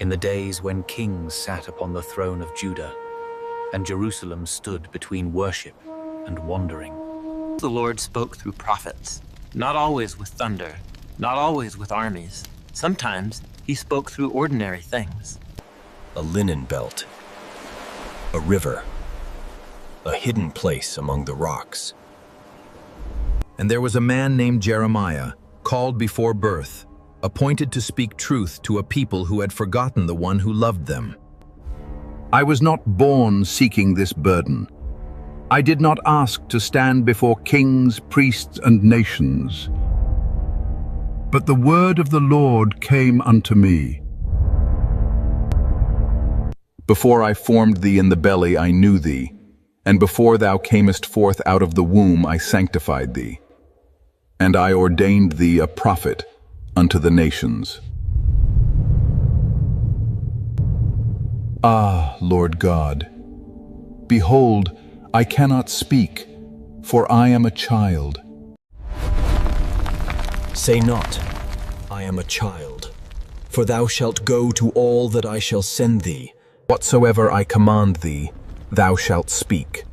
in the days when kings sat upon the throne of Judah, and Jerusalem stood between worship and wandering. The Lord spoke through prophets, not always with thunder, not always with armies. Sometimes he spoke through ordinary things. A linen belt, a river, a hidden place among the rocks. And there was a man named Jeremiah, called before birth, appointed to speak truth to a people who had forgotten the one who loved them. I was not born seeking this burden. I did not ask to stand before kings, priests, and nations. But the word of the Lord came unto me. Before I formed thee in the belly, I knew thee, and before thou camest forth out of the womb, I sanctified thee. And I ordained thee a prophet unto the nations. Ah, Lord God, behold, I cannot speak, for I am a child. Say not, I am a child, for thou shalt go to all that I shall send thee. Whatsoever I command thee, thou shalt speak.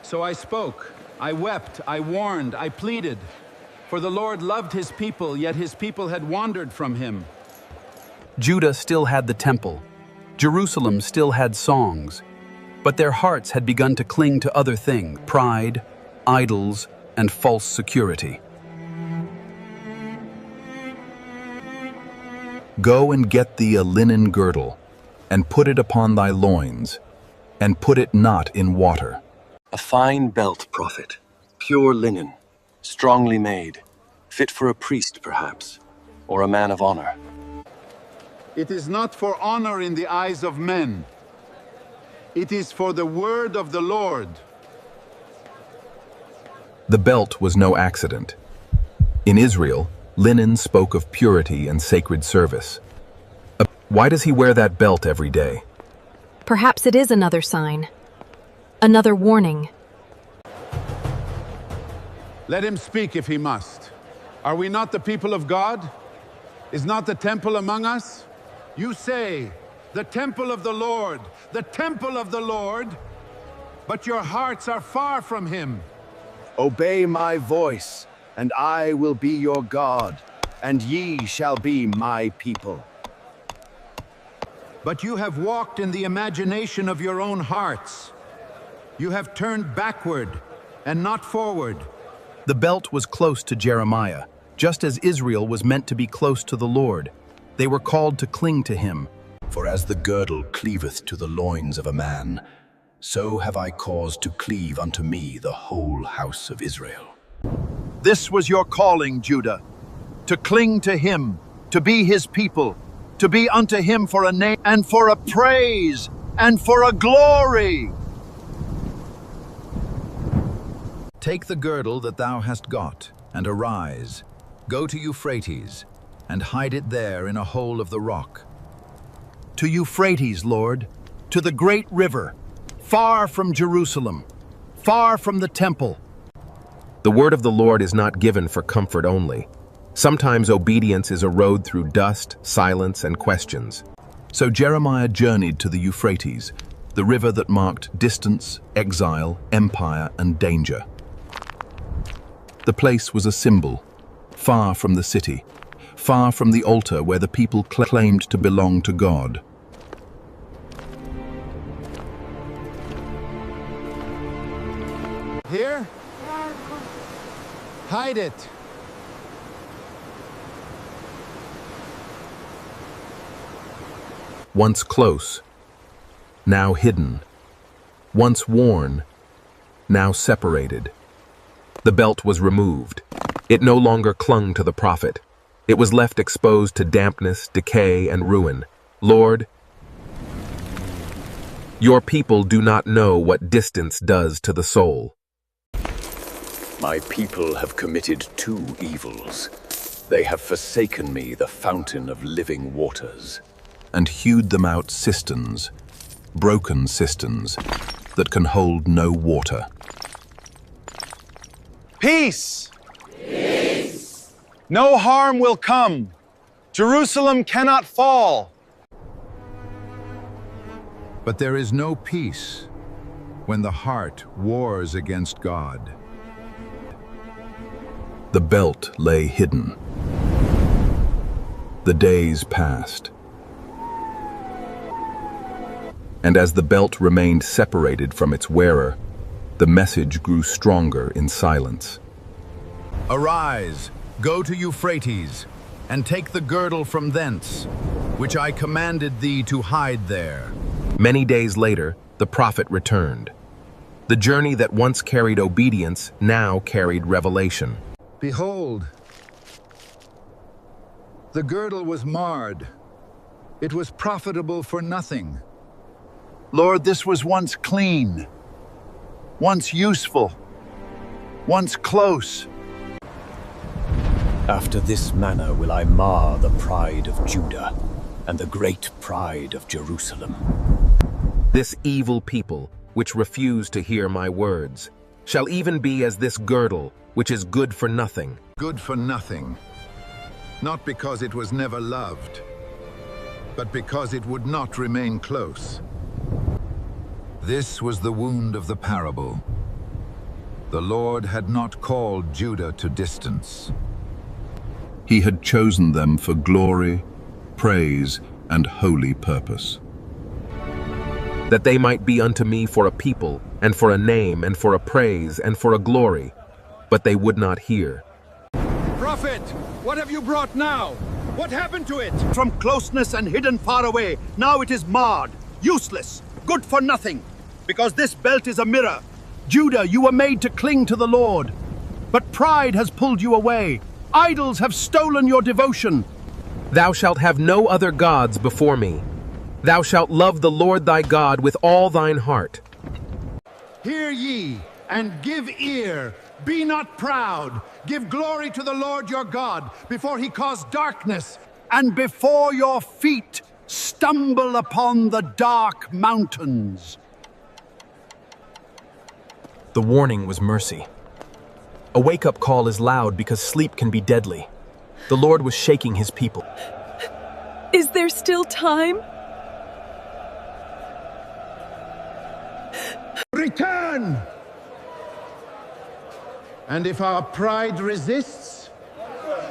So I spoke, I wept, I warned, I pleaded. For the Lord loved his people, yet his people had wandered from him. Judah still had the temple. Jerusalem still had songs. But their hearts had begun to cling to other things: pride, idols, and false security. Go and get thee a linen girdle, and put it upon thy loins, and put it not in water. A fine belt, prophet, pure linen, strongly made, fit for a priest perhaps, or a man of honor. It is not for honor in the eyes of men. It is for the word of the Lord. The belt was no accident. In Israel, linen spoke of purity and sacred service. Why does he wear that belt every day? Perhaps it is another sign. Another warning. Let him speak if he must. Are we not the people of God? Is not the temple among us? You say, the temple of the Lord, the temple of the Lord, but your hearts are far from him. Obey my voice, and I will be your God, and ye shall be my people. But you have walked in the imagination of your own hearts. You have turned backward and not forward. The belt was close to Jeremiah, just as Israel was meant to be close to the Lord. They were called to cling to him. For as the girdle cleaveth to the loins of a man, so have I caused to cleave unto me the whole house of Israel. This was your calling, Judah, to cling to him, to be his people, to be unto him for a name and for a praise and for a glory. Take the girdle that thou hast got, and arise. Go to Euphrates, and hide it there in a hole of the rock. To Euphrates, Lord, to the great river, far from Jerusalem, far from the temple. The word of the Lord is not given for comfort only. Sometimes obedience is a road through dust, silence, and questions. So Jeremiah journeyed to the Euphrates, the river that marked distance, exile, empire, and danger. The place was a symbol, far from the city, far from the altar where the people claimed to belong to God. Here? Hide it. Once close, now hidden. Once worn, now separated. The belt was removed. It no longer clung to the prophet. It was left exposed to dampness, decay, and ruin. Lord, your people do not know what distance does to the soul. My people have committed two evils. They have forsaken me, the fountain of living waters, and hewed them out cisterns, broken cisterns, that can hold no water. Peace! Peace! No harm will come. Jerusalem cannot fall. But there is no peace when the heart wars against God. The belt lay hidden. The days passed. And as the belt remained separated from its wearer, the message grew stronger in silence. Arise, go to Euphrates, and take the girdle from thence, which I commanded thee to hide there. Many days later, the prophet returned. The journey that once carried obedience now carried revelation. Behold, the girdle was marred. It was profitable for nothing. Lord, this was once clean, once useful, once close. After this manner will I mar the pride of Judah and the great pride of Jerusalem. This evil people, which refuse to hear my words, shall even be as this girdle, which is good for nothing. Good for nothing, not because it was never loved, but because it would not remain close. This was the wound of the parable. The Lord had not called Judah to distance. He had chosen them for glory, praise, and holy purpose. That they might be unto me for a people, and for a name, and for a praise, and for a glory. But they would not hear. Prophet, what have you brought now? What happened to it? From closeness and hidden far away, now it is marred, useless, good for nothing. Because this belt is a mirror. Judah, you were made to cling to the Lord. But pride has pulled you away. Idols have stolen your devotion. Thou shalt have no other gods before me. Thou shalt love the Lord thy God with all thine heart. Hear ye, and give ear. Be not proud. Give glory to the Lord your God, before he cause darkness, And before your feet stumble upon the dark mountains. The warning was mercy. A wake-up call is loud because sleep can be deadly. The Lord was shaking his people. Is there still time? return! And if our pride resists,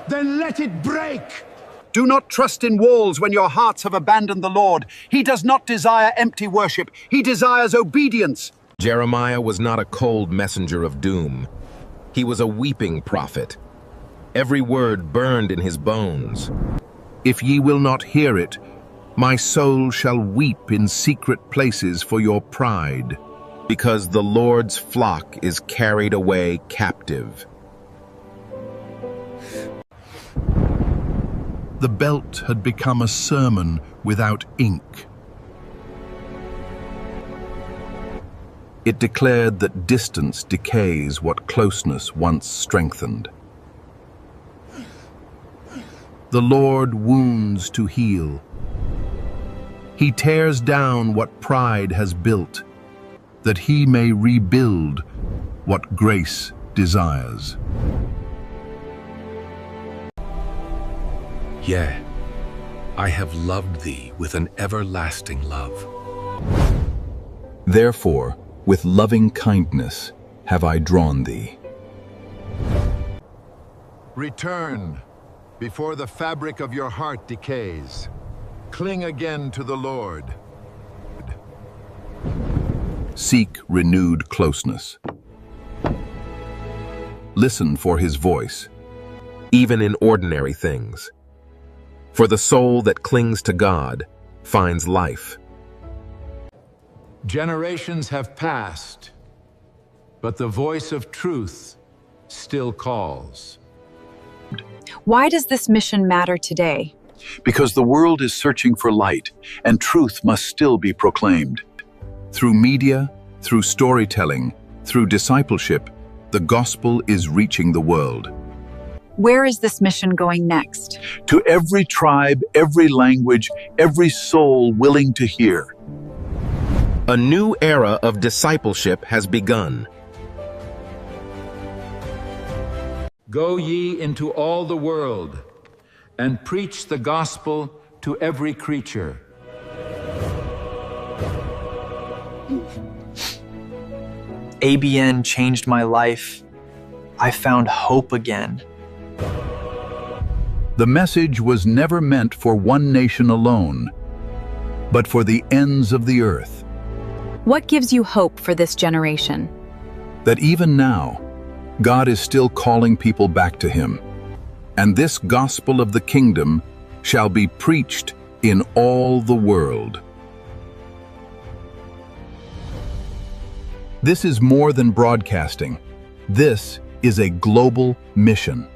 then let it break! Do not trust in walls when your hearts have abandoned the Lord. He does not desire empty worship. He desires obedience. Jeremiah was not a cold messenger of doom. He was a weeping prophet. Every word burned in his bones. If ye will not hear it, my soul shall weep in secret places for your pride. Because the Lord's flock is carried away captive. The belt had become a sermon without ink. It declared that distance decays what closeness once strengthened. The Lord wounds to heal. He tears down what pride has built, that he may rebuild what grace desires. Yea, I have loved thee with an everlasting love. Therefore, with loving kindness have I drawn thee. Return before the fabric of your heart decays. Cling again to the Lord. Seek renewed closeness. Listen for his voice, even in ordinary things. For the soul that clings to God finds life. Generations have passed, but the voice of truth still calls. Why does this mission matter today? Because the world is searching for light, and truth must still be proclaimed. Through media, through storytelling, through discipleship, the gospel is reaching the world. Where is this mission going next? To every tribe, every language, every soul willing to hear. A new era of discipleship has begun. Go ye into all the world, and preach the gospel to every creature. ABN changed my life. I found hope again. The message was never meant for one nation alone, but for the ends of the earth. What gives you hope for this generation? That even now, God is still calling people back to Him, and this gospel of the kingdom shall be preached in all the world. This is more than broadcasting. This is a global mission.